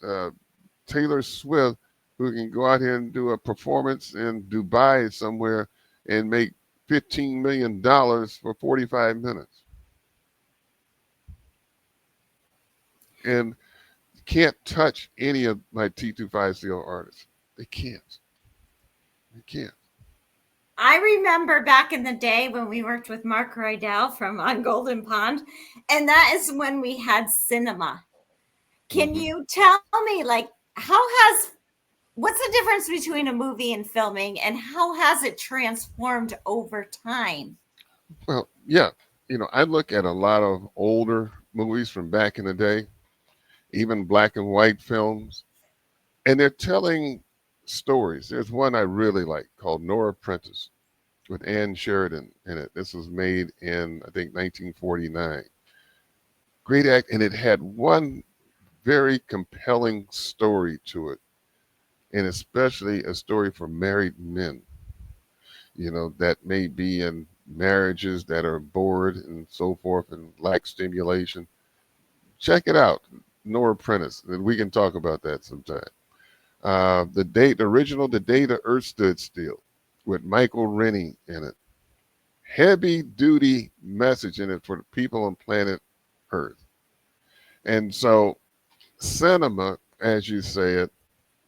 Taylor Swift, who can go out here and do a performance in Dubai somewhere and make $15 million for 45 minutes. And can't touch any of my T25CO artists. They can't. They can't. I remember back in the day when we worked with Mark Rydell from On Golden Pond, and that is when we had cinema. Can Hmm. you tell me, like, how has what's the difference between a movie and filming, and how has it transformed over time? Well, yeah. I look at a lot of older movies from back in the day, even black and white films, and they're telling stories. There's one I really like called Nora Prentice with Ann Sheridan in it. This was made in, I think, 1949. Great act, and it had one very compelling story to it, and especially a story for married men, that may be in marriages that are bored and so forth and lack stimulation. Check it out, Nora Prentice, and we can talk about that sometime. The original, The Day the Earth Stood Still, with Michael Rennie in it. Heavy duty message in it for the people on planet Earth. And so, cinema, as you say it,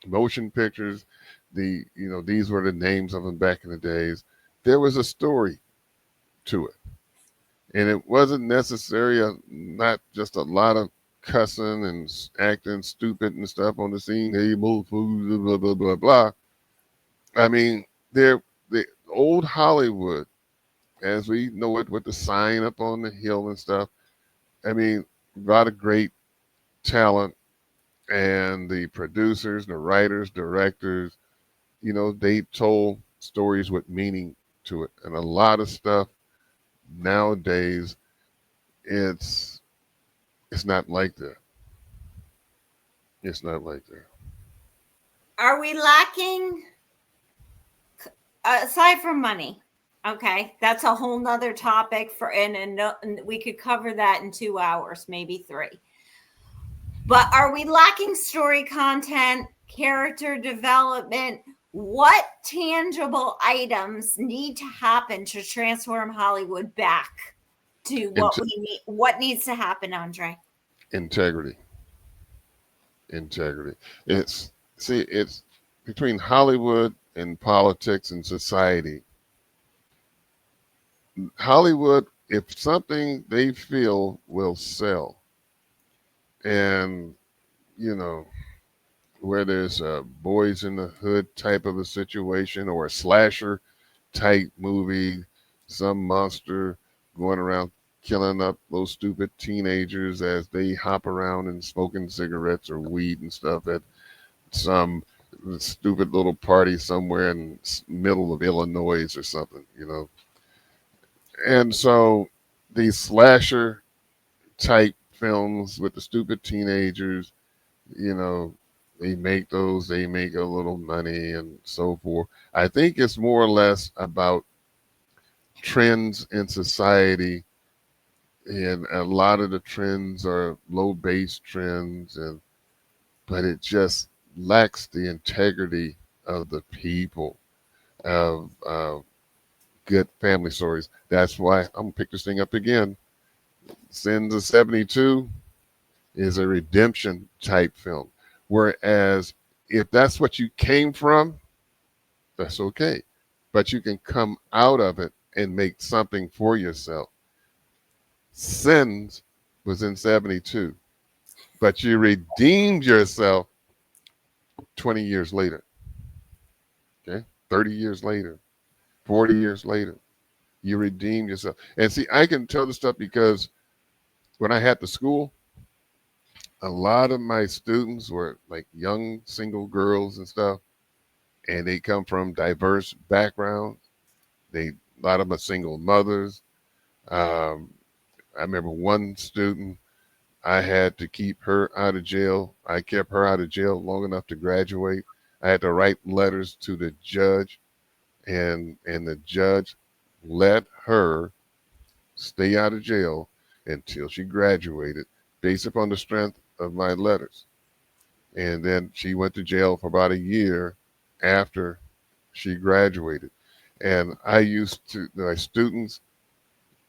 motion pictures, these were the names of them back in the days. There was a story to it, and it wasn't necessary. Not just a lot of cussing and acting stupid and stuff on the scene. Hey, move, blah blah blah blah. I mean, the old Hollywood, as we know it, with the sign up on the hill and stuff. I mean, a lot of great talent, and the producers, the writers, directors, they told stories with meaning to it. And a lot of stuff nowadays, it's it's not like that. It's not like that. Are we lacking, aside from money? Okay, that's a whole nother topic for, and no, we could cover that in 2 hours, maybe three. But are we lacking story content, character development? What tangible items need to happen to transform Hollywood back to what Int- we need? What needs to happen, Andre? integrity, integrity. It's between Hollywood and politics and society. Hollywood, if something they feel will sell, and you know where there's a boys in the hood type of a situation or a slasher type movie, some monster going around killing up those stupid teenagers as they hop around and smoking cigarettes or weed and stuff at some stupid little party somewhere in middle of Illinois or something. And so these slasher type films with the stupid teenagers, you know, they make those, they make a little money and so forth. I think it's more or less about trends in society, and a lot of the trends are low base trends, and but it just lacks the integrity of the people, of good family stories. That's why I'm gonna pick this thing up again. Sins of '72 is a redemption type film. Whereas if that's what you came from, that's okay. But you can come out of it and make something for yourself. Sins was in '72, but you redeemed yourself 20 years later, okay, 30 years later, 40 years later, you redeem yourself. And see, I can tell this stuff because when I had the school, a lot of my students were like young single girls and stuff, and they come from diverse backgrounds. A lot of them are single mothers. Um, I remember one student, I had to keep her out of jail. I kept her out of jail long enough to graduate. I had to write letters to the judge, and the judge let her stay out of jail until she graduated, based upon the strength of my letters. And then she went to jail for about a year after she graduated. And I used to, my students,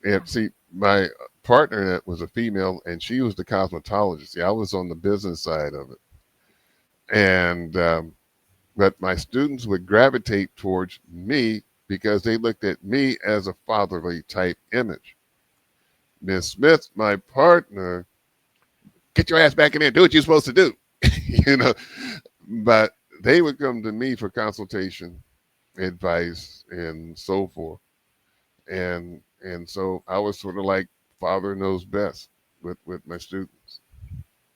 and see, my partner that was a female, and she was the cosmetologist. See, I was on the business side of it. And, but my students would gravitate towards me because they looked at me as a fatherly type image. Miss Smith, my partner, get your ass back in there, do what you're supposed to do, you know. But they would come to me for consultation, advice, and so forth. And so I was sort of like father knows best with my students.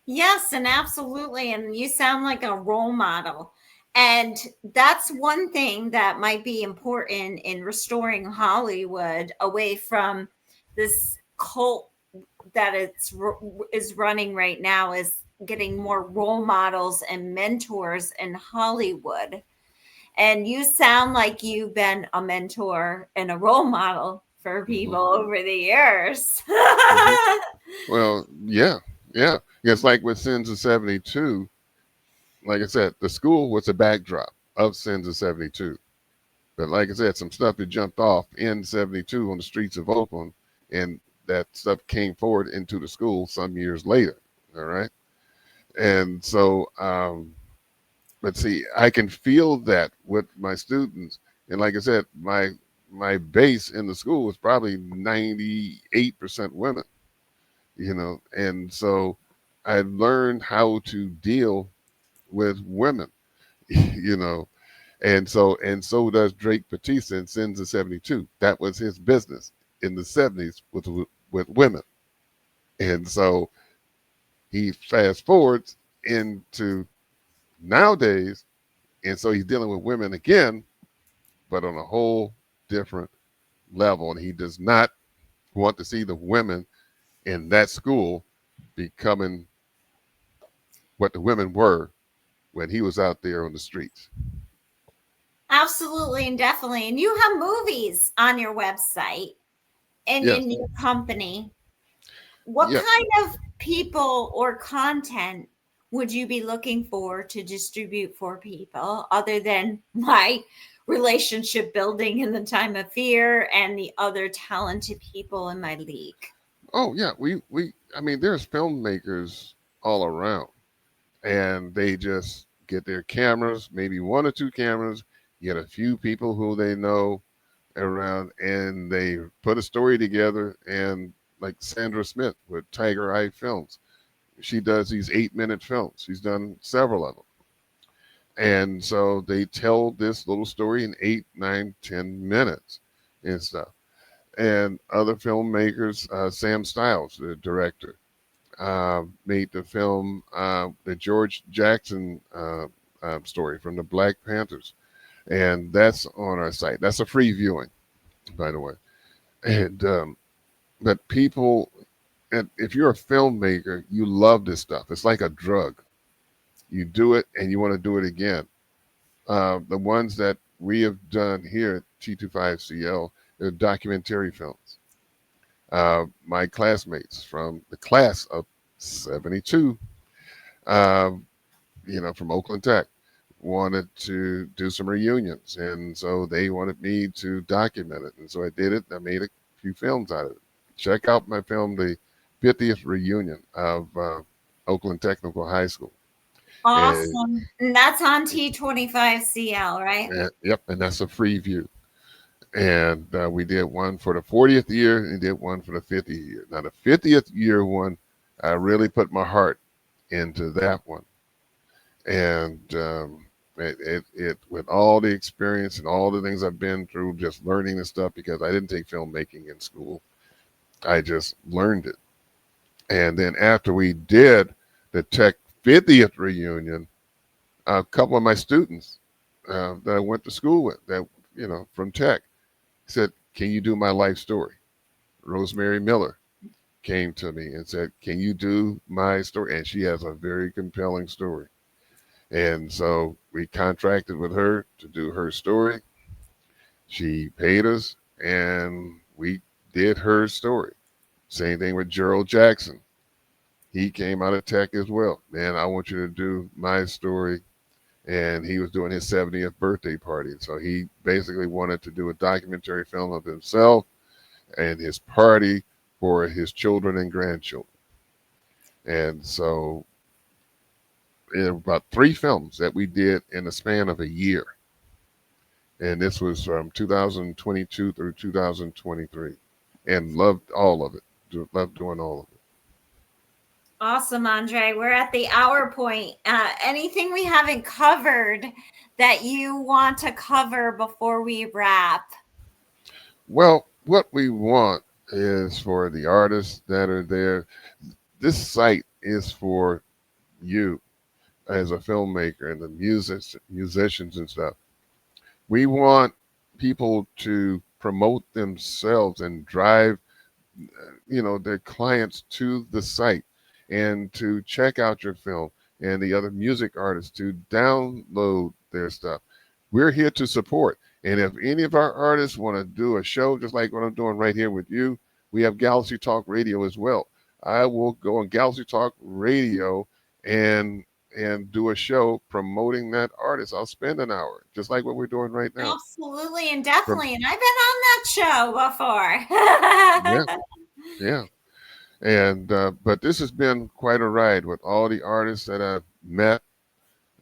Yes, and absolutely. And you sound like a role model. And that's one thing that might be important in restoring Hollywood away from this cult that is running right now, is getting more role models and mentors in Hollywood. And you sound like you've been a mentor and a role model for Hmm. people over the years. Hmm. Well, yeah, yeah. It's like with Sins of 72, like I said, the school was a backdrop of Sins of 72. But like I said, some stuff that jumped off in 72 on the streets of Oakland, and that stuff came forward into the school some years later. All right. And so, but see, I can feel that with my students. And like I said, my base in the school was probably 98% women, and so I learned how to deal with women, you know, and so does Drake Batista in Sins of 72. That was his business in the 70s with women. And so he fast forwards into nowadays, and so he's dealing with women again, but on a whole different level. And he does not want to see the women in that school becoming what the women were when he was out there on the streets. Absolutely and definitely. And you have movies on your website and Yes. in your company. What Yeah. kind of people or content would you be looking for to distribute for people other than my relationship building in the time of fear and the other talented people in my league? Oh yeah. I mean, there's filmmakers all around, and they just get their cameras, maybe one or two cameras, get a few people who they know around, and they put a story together. And like Sandra Smith with Tiger Eye Films, she does these 8-minute films. She's done several of them. And so they tell this little story in 8, 9, 10 minutes and stuff. And other filmmakers, Sam Stiles, the director, made the film, the George Jackson story from the Black Panthers. And that's on our site. That's a free viewing, by the way. And but people, and if you're a filmmaker, you love this stuff. It's like a drug. You do it and you want to do it again. The ones that we have done here at T25CL are documentary films. My classmates from the class of 72, um, from Oakland Tech, wanted to do some reunions. And so they wanted me to document it. And so I did it. I made a few films out of it. Check out my film, The 50th Reunion of Oakland Technical High School. And, Awesome. And that's on T25CL, right? yep, and that's a free view. And we did one for the 40th year and did one for the 50th year. Now, the 50th year one, I really put my heart into that one. And with all the experience and all the things I've been through, just learning this stuff because I didn't take filmmaking in school. I just learned it. And then after we did the Tech 50th reunion, a couple of my students that I went to school with, that from Tech, said, "Can you do my life story?" Rosemary Miller came to me and said, "Can you do my story?" And she has a very compelling story. And so we contracted with her to do her story. She paid us, and we did her story. Same thing with Gerald Jackson. He came out of Tech as well. Man, I want you to do my story. And he was doing his 70th birthday party. So he basically wanted to do a documentary film of himself and his party for his children and grandchildren. And so about three films that we did in the span of a year. And this was from 2022 through 2023. And loved all of it. Loved doing all of it. Awesome, Andre. We're at the hour point. Anything we haven't covered that you want to cover before we wrap? Well, what we want is for the artists that are there. This site is for you as a filmmaker and the musicians and stuff. We want people to promote themselves and drive their clients to the site and to check out your film, and the other music artists to download their stuff. We're here to support. And if any of our artists want to do a show just like what I'm doing right here with you, we have Galaxy Talk Radio as well. I will go on Galaxy Talk Radio and do a show promoting that artist. I'll spend an hour, just like what we're doing right now. Absolutely and From definitely. And I've been on that show Yeah, before. yeah. And but this has been quite a ride with all the artists that I've met,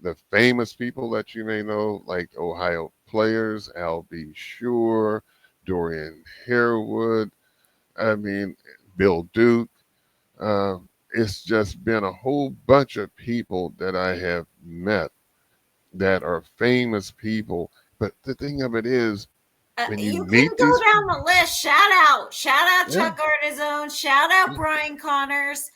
the famous people that you may know, like Ohio Players, Al B. Sure, Dorian Harewood. I mean, Bill Duke. Uh, it's just been a whole bunch of people that I have met that are famous people. But the thing of it is, when you You can meet go these down people, the list. Shout out yeah, Chuck Artizone. Shout out yeah, Brian Connors.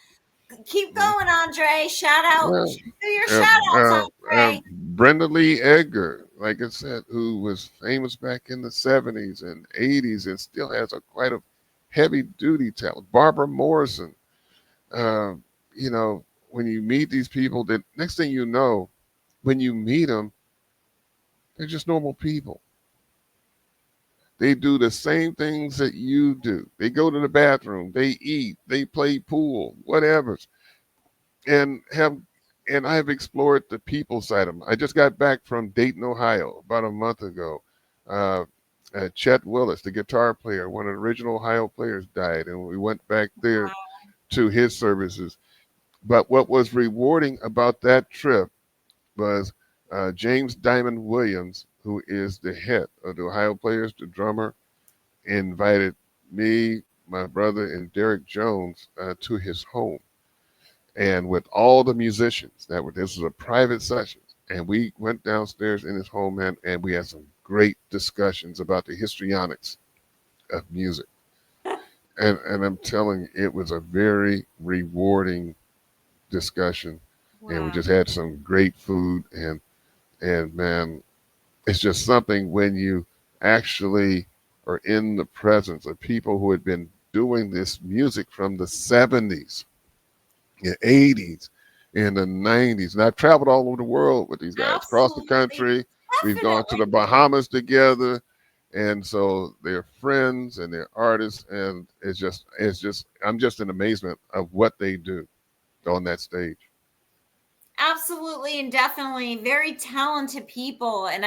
Keep yeah. going, Andre. Shout out. Well, Do your uh, shout outs, Andre. Brenda Lee Edgar, like I said, who was famous back in the 70s and 80s and still has quite a heavy duty talent. Barbara Morrison. Uh, when you meet these people, the next thing you know, when you meet them, they're just normal people. They do the same things that you do. They go to the bathroom, they eat, they play pool, whatever. and have and I've explored the people side of them. I just got back from Dayton, Ohio, about a month ago. Uh, Chet Willis, the guitar player, one of the original Ohio players, died, and we went back there to his services. But what was rewarding about that trip was James Diamond Williams, who is the head of the Ohio Players, the drummer, invited me, my brother, and Derek Jones to his home, and with all the musicians that were. This was a private session, and we went downstairs in his home, and we had some great discussions about the histrionics of music. And I'm telling you, it was a very rewarding discussion, and we Wow. just had some great food, and man, it's just something when you actually are in the presence of people who had been doing this music from the 70s, the 80s, in the 90s. And I've traveled all over the world with these guys, across the Absolutely. country. We've gone to Definitely. the Bahamas together. And so they're friends and they're artists. And I'm just in amazement of what they do on that stage. Absolutely and definitely very talented people. And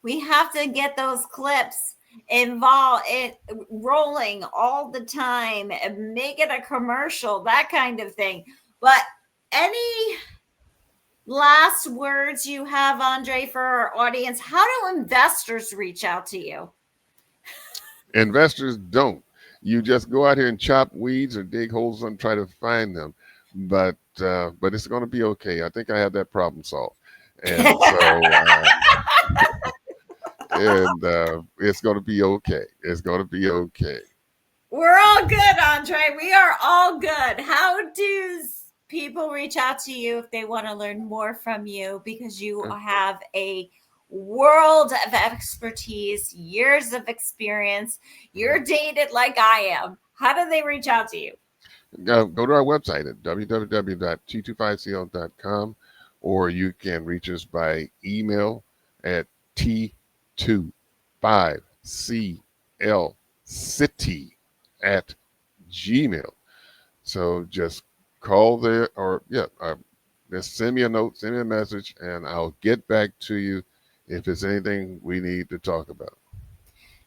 we have to get those clips involved it rolling all the time and make it a commercial, that kind of thing. But any last words you have, Andre, for our audience? How do investors reach out to you? Investors don't. You just go out here and chop weeds or dig holes and try to find them. But it's going to be okay. I think I have that problem solved. And so, it's going to be okay. It's going to be okay. We're all good, Andre. We are all good. How do people reach out to you if they want to learn more from you? Because you have a world of expertise, years of experience. You're dated like I am. How do they reach out to you? Go to our website at www.t25cl.com, or you can reach us by email at t25clcity at gmail. So just call there, or just send me a note, send me a message, and I'll get back to you if it's anything we need to talk about.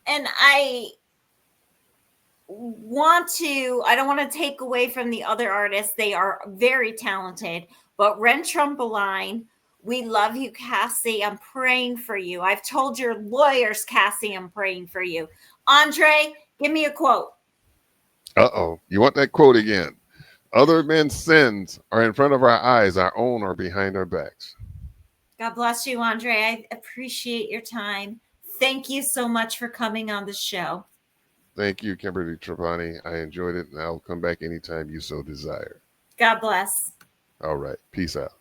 And I don't want to take away from the other artists. They are very talented, but Ren Trumpeline, we love you, Cassie. I'm praying for you. I've told your lawyers, Cassie, I'm praying for you. Andre, give me a quote. Uh-oh. You want that quote again? Other men's sins are in front of our eyes, our own are behind our backs. God bless you, Andre. I appreciate your time. Thank you so much for coming on the show. Thank you, Kimberly Trapani. I enjoyed it, and I'll come back anytime you so desire. God bless. All right. Peace out.